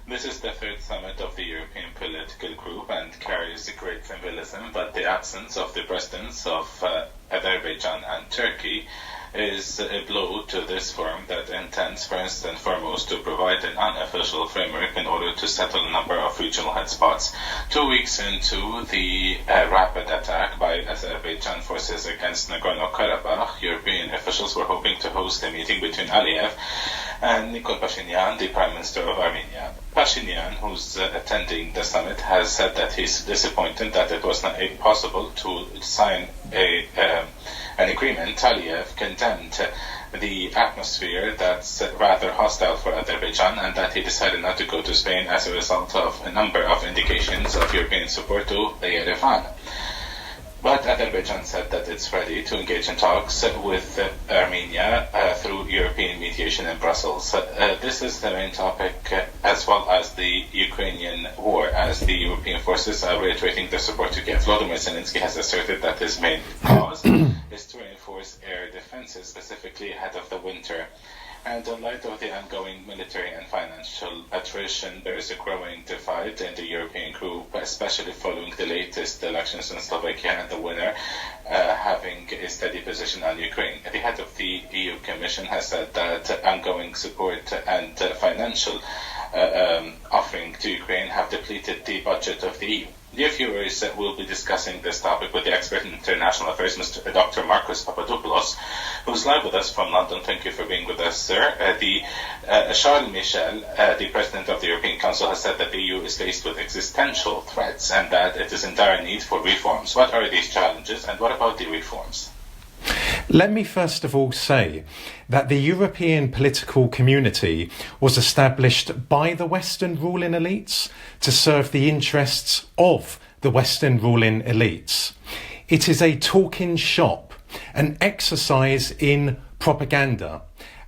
This is the third summit of the European political group and carries a great symbolism, but the absence of the presidents of Azerbaijan and Turkey is a blow to this forum that intends first and foremost to provide an unofficial framework in order to settle a number of regional hotspots. 2 weeks into the rapid attack by Azerbaijan forces against Nagorno-Karabakh, European officials were hoping to host a meeting between Aliyev and Nikol Pashinyan, the Prime Minister of Armenia. Pashinyan, who's attending the summit, has said that he's disappointed that it was not possible to sign an agreement. Aliyev condemned the atmosphere that's rather hostile for Azerbaijan and that he decided not to go to Spain as a result of a number of indications of European support to Yerevan. But Azerbaijan said that it's ready to engage in talks with Armenia through European mediation in Brussels. This is the main topic, as well as the Ukrainian war, as the European forces are reiterating their support to Kiev. Volodymyr Zelensky has asserted that his main cause is to reinforce air defenses, specifically ahead of the winter. And in light of the ongoing military and financial attrition, there is a growing divide in the European group, especially following the latest elections in Slovakia and the winner having a steady position on Ukraine. The head of the EU Commission has said that ongoing support and financial offering to Ukraine have depleted the budget of the EU. Dear viewers, we'll be discussing this topic with the expert in international affairs, Dr. Marcus Papadopoulos, who's live with us from London. Thank you for being with us, sir. Charles Michel, the President of the European Council, has said that the EU is faced with existential threats and that it is in dire need for reforms. What are these challenges and what about the reforms? Let me first of all say that the European political community was established by the Western ruling elites to serve the interests of the Western ruling elites. It is a talking shop, an exercise in propaganda,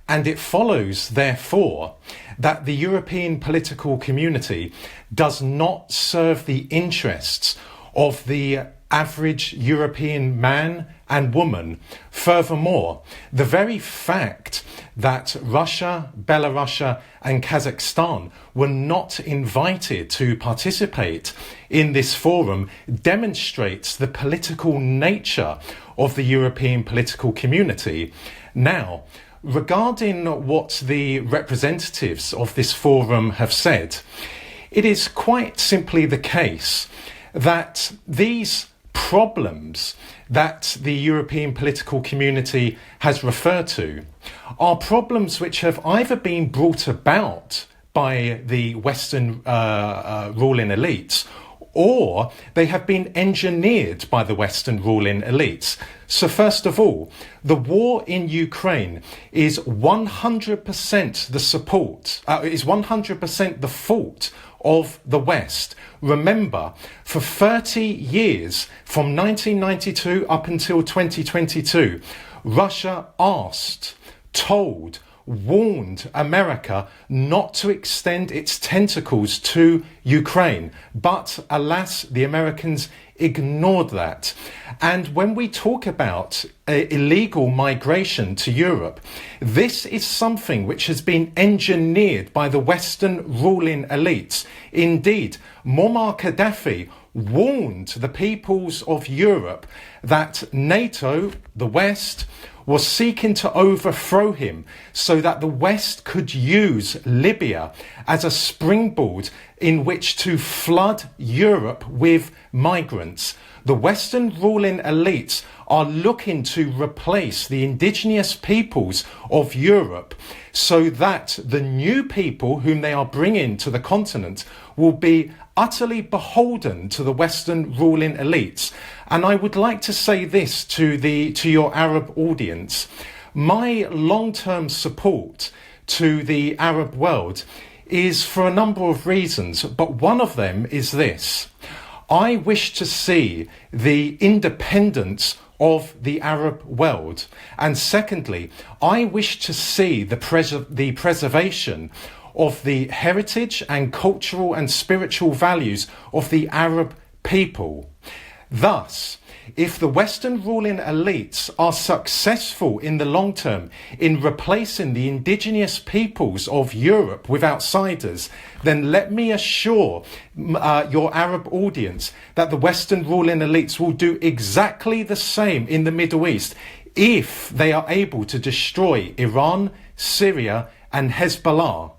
and it follows, therefore, that the European political community does not serve the interests of the average European man and woman. Furthermore, the very fact that Russia, Belarus and Kazakhstan were not invited to participate in this forum demonstrates the political nature of the European political community. Now, regarding what the representatives of this forum have said, it is quite simply the case that these problems that the European political community has referred to are problems which have either been brought about by the Western ruling elites, or they have been engineered by the Western ruling elites. So first of all, the war in Ukraine is 100% the support, is 100% the fault of the West. Remember, for 30 years, from 1992 up until 2022, Russia asked, told, warned America not to extend its tentacles to Ukraine. But alas, the Americans ignored that. And when we talk about illegal migration to Europe, this is something which has been engineered by the Western ruling elites. Indeed, Muammar Gaddafi warned the peoples of Europe that NATO, the West, was seeking to overthrow him so that the West could use Libya as a springboard in which to flood Europe with migrants. The Western ruling elites are looking to replace the indigenous peoples of Europe so that the new people whom they are bringing to the continent will be utterly beholden to the Western ruling elites. And I would like to say this to your Arab audience. My long-term support to the Arab world is for a number of reasons, but one of them is this. I wish to see the independence of the Arab world. And secondly, I wish to see the preservation of the heritage and cultural and spiritual values of the Arab people. Thus, if the Western ruling elites are successful in the long term in replacing the indigenous peoples of Europe with outsiders, then let me assure your Arab audience that the Western ruling elites will do exactly the same in the Middle East if they are able to destroy Iran, Syria, and Hezbollah.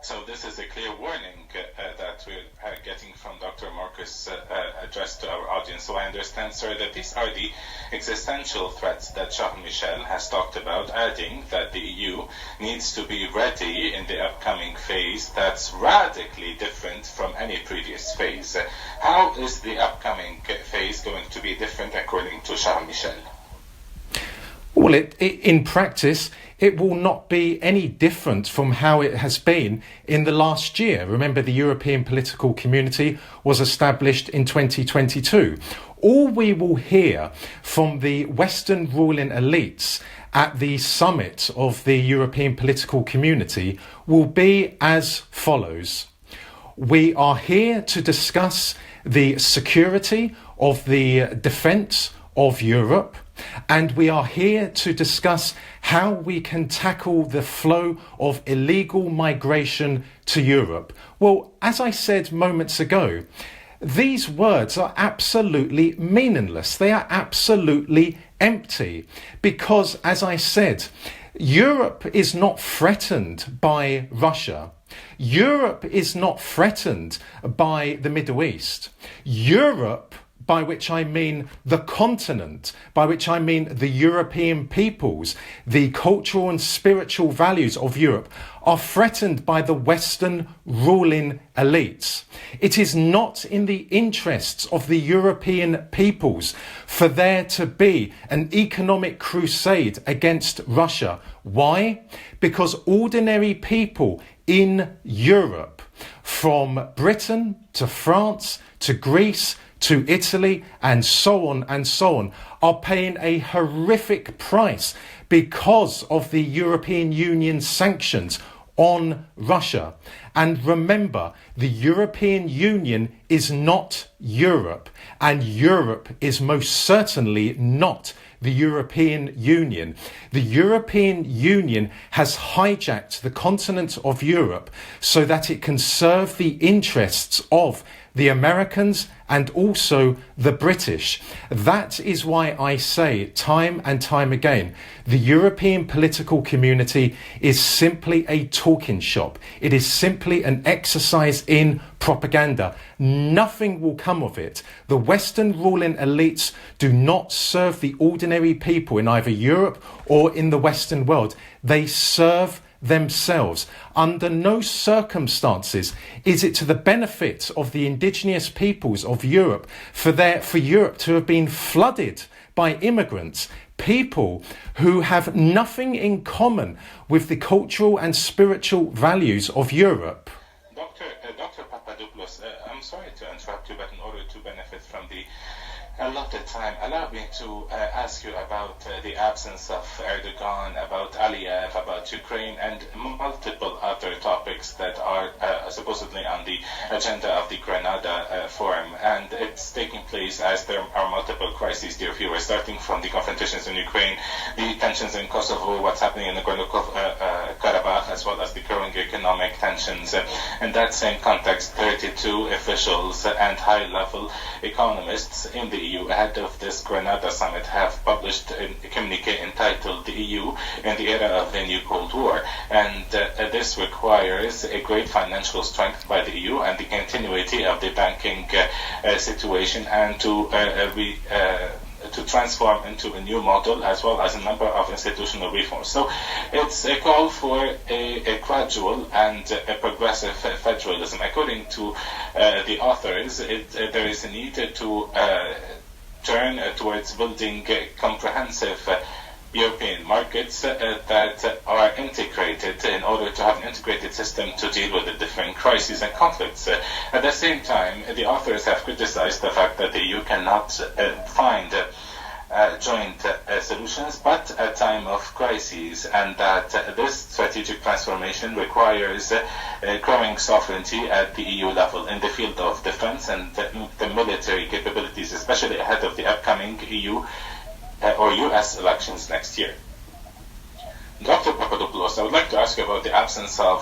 So this is a clear warning that we're getting from Dr. Marcus addressed to our audience. So I understand, sir, that these are the existential threats that Charles Michel has talked about, adding that the EU needs to be ready in the upcoming phase that's radically different from any previous phase. How is the upcoming phase going to be different according to Charles Michel? Well, in practice, it will not be any different from how it has been in the last year. Remember, the European political community was established in 2022. All we will hear from the Western ruling elites at the summit of the European political community will be as follows. We are here to discuss the security of the defence of Europe, and we are here to discuss how we can tackle the flow of illegal migration to Europe. Well, as I said moments ago, these words are absolutely meaningless. They are absolutely empty because, as I said, Europe is not threatened by Russia. Europe is not threatened by the Middle East. Europe, by which I mean the continent, by which I mean the European peoples, the cultural and spiritual values of Europe, are threatened by the Western ruling elites. It is not in the interests of the European peoples for there to be an economic crusade against Russia. Why? Because ordinary people in Europe, from Britain to France to Greece to Italy and so on, are paying a horrific price because of the European Union sanctions on Russia. And remember, the European Union is not Europe, and Europe is most certainly not the European Union. The European Union has hijacked the continent of Europe so that it can serve the interests of the Americans and also the British. That is why I say time and time again, the European political community is simply a talking shop. It is simply an exercise in propaganda. Nothing will come of it. The Western ruling elites do not serve the ordinary people in either Europe or in the Western world. They serve themselves. Under no circumstances is it to the benefit of the indigenous peoples of Europe for Europe to have been flooded by immigrants, people who have nothing in common with the cultural and spiritual values of Europe. Dr. Papadopoulos, I'm sorry to interrupt you, but in order to benefit from the allotted time, allow me to ask you about the absence of Erdogan, about Aliyev, about Ukraine, and multiple other topics that are supposedly on the agenda of the Grenada Forum. And it's taking place as there are multiple crises, dear viewers, starting from the confrontations in Ukraine, the tensions in Kosovo, what's happening in Nagorno-Karabakh, as well as the growing economic tensions. In that same context, 32 officials and high-level economists in the EU ahead of this Grenada summit have published a communique entitled "The EU in the Era of the New Cold War," and this requires a great financial strength by the EU and the continuity of the banking situation, and to transform into a new model, as well as a number of institutional reforms. So it's a call for a gradual and a progressive federalism. According to the authors, there is a need to turn towards building comprehensive European markets that are integrated in order to have an integrated system to deal with the different crises and conflicts. At the same time, the authors have criticized the fact that the EU cannot find joint solutions, but a time of crises, and that this strategic transformation requires growing sovereignty at the EU level in the field of defense and the military capabilities, especially ahead of the upcoming EU or US elections next year. Dr. Papadopoulos, I would like to ask you about the absence of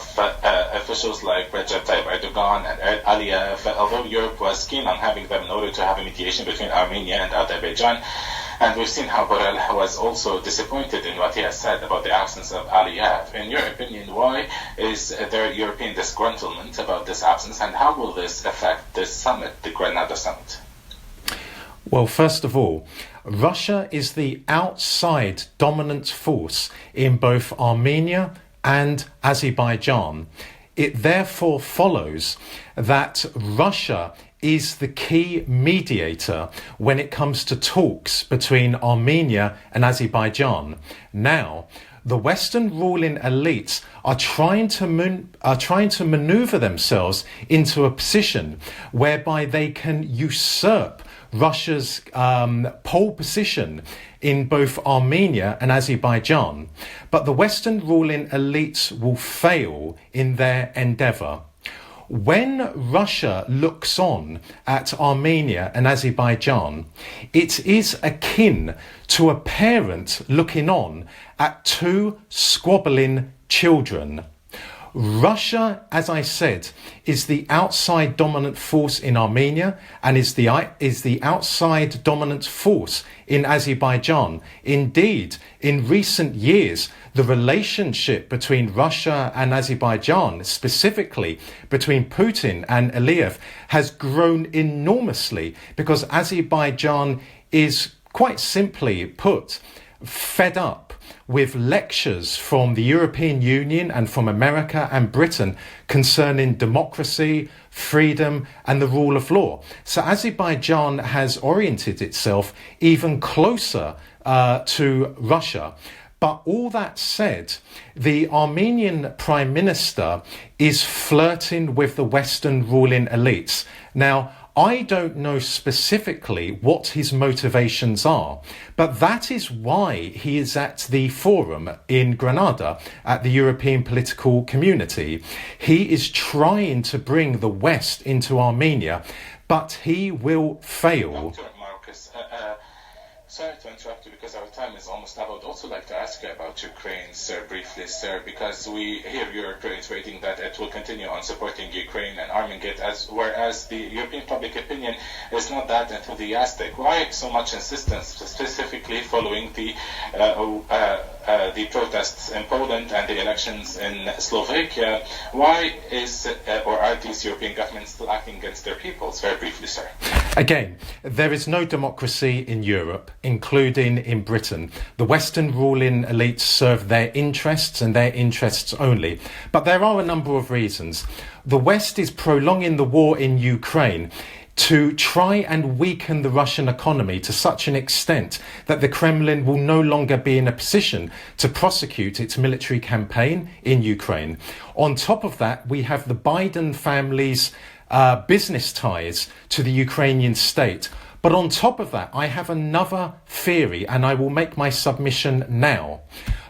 officials like Recep Tayyip Erdogan and Aliyev, although Europe was keen on having them in order to have a mediation between Armenia and Azerbaijan. And we've seen how Borrell was also disappointed in what he has said about the absence of Aliyev. In your opinion, why is there European disgruntlement about this absence, and how will this affect this summit, the Grenada summit? Well, first of all, Russia is the outside dominant force in both Armenia and Azerbaijan. It therefore follows that Russia is the key mediator when it comes to talks between Armenia and Azerbaijan. Now, the Western ruling elites are trying to maneuver themselves into a position whereby they can usurp Russia's pole position in both Armenia and Azerbaijan. But the Western ruling elites will fail in their endeavour. When Russia looks on at Armenia and Azerbaijan, it is akin to a parent looking on at two squabbling children. Russia, as I said, is the outside dominant force in Armenia and is the outside dominant force in Azerbaijan. Indeed, in recent years, the relationship between Russia and Azerbaijan, specifically between Putin and Aliyev, has grown enormously because Azerbaijan is, quite simply put, fed up with lectures from the European Union and from America and Britain concerning democracy, freedom and the rule of law. So Azerbaijan has oriented itself even closer to Russia. But all that said, the Armenian Prime Minister is flirting with the Western ruling elites. Now, I don't know specifically what his motivations are, but that is why he is at the forum in Grenada at the European political community. He is trying to bring the West into Armenia, but he will fail. Dr. Marcus, sorry to interrupt you because our time is almost up. I would also like to ask you about Ukraine, sir, briefly, sir, because we hear Europe reiterating that it will continue on supporting Ukraine and arming it, whereas the European public opinion is not that enthusiastic. Why so much insistence, specifically following the protests in Poland and the elections in Slovakia? Why are these European governments still acting against their peoples? Very briefly, sir. Again, there is no democracy in Europe, including in Britain. The Western ruling elites serve their interests and their interests only. But there are a number of reasons. The West is prolonging the war in Ukraine to try and weaken the Russian economy to such an extent that the Kremlin will no longer be in a position to prosecute its military campaign in Ukraine. On top of that, we have the Biden family's business ties to the Ukrainian state. But on top of that, I have another theory, and I will make my submission now.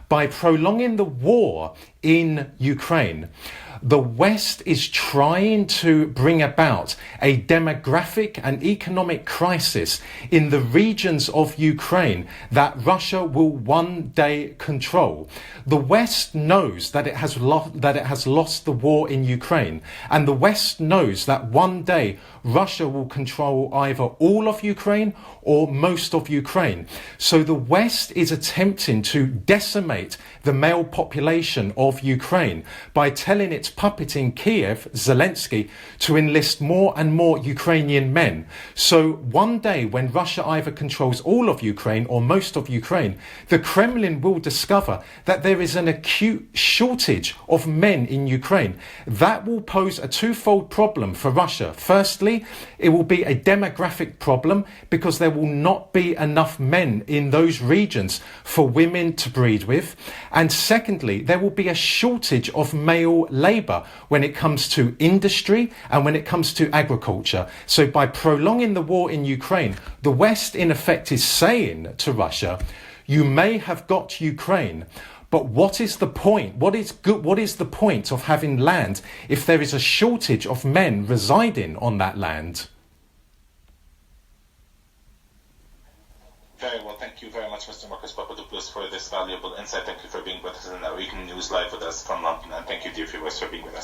By prolonging the war in Ukraine, the West is trying to bring about a demographic and economic crisis in the regions of Ukraine that Russia will one day control. The West knows that it has lost the war in Ukraine, and the West knows that one day Russia will control either all of Ukraine or most of Ukraine. So the West is attempting to decimate the male population of Ukraine by telling its puppet in Kiev, Zelensky, to enlist more and more Ukrainian men. So one day when Russia either controls all of Ukraine or most of Ukraine, the Kremlin will discover that there is an acute shortage of men in Ukraine. That will pose a twofold problem for Russia. Firstly, it will be a demographic problem because there will not be enough men in those regions for women to breed with. And secondly, there will be a shortage of male labour labour when it comes to industry and when it comes to agriculture. So by prolonging the war in Ukraine, the West in effect is saying to Russia, you may have got Ukraine, but what is the point? What is the point of having land if there is a shortage of men residing on that land? Very well, thank you very much, Mr. Marcus Papadopoulos, for this valuable insight. Thank you for being with us in our Weekly News Live with us from London, and thank you, dear viewers, for being with us.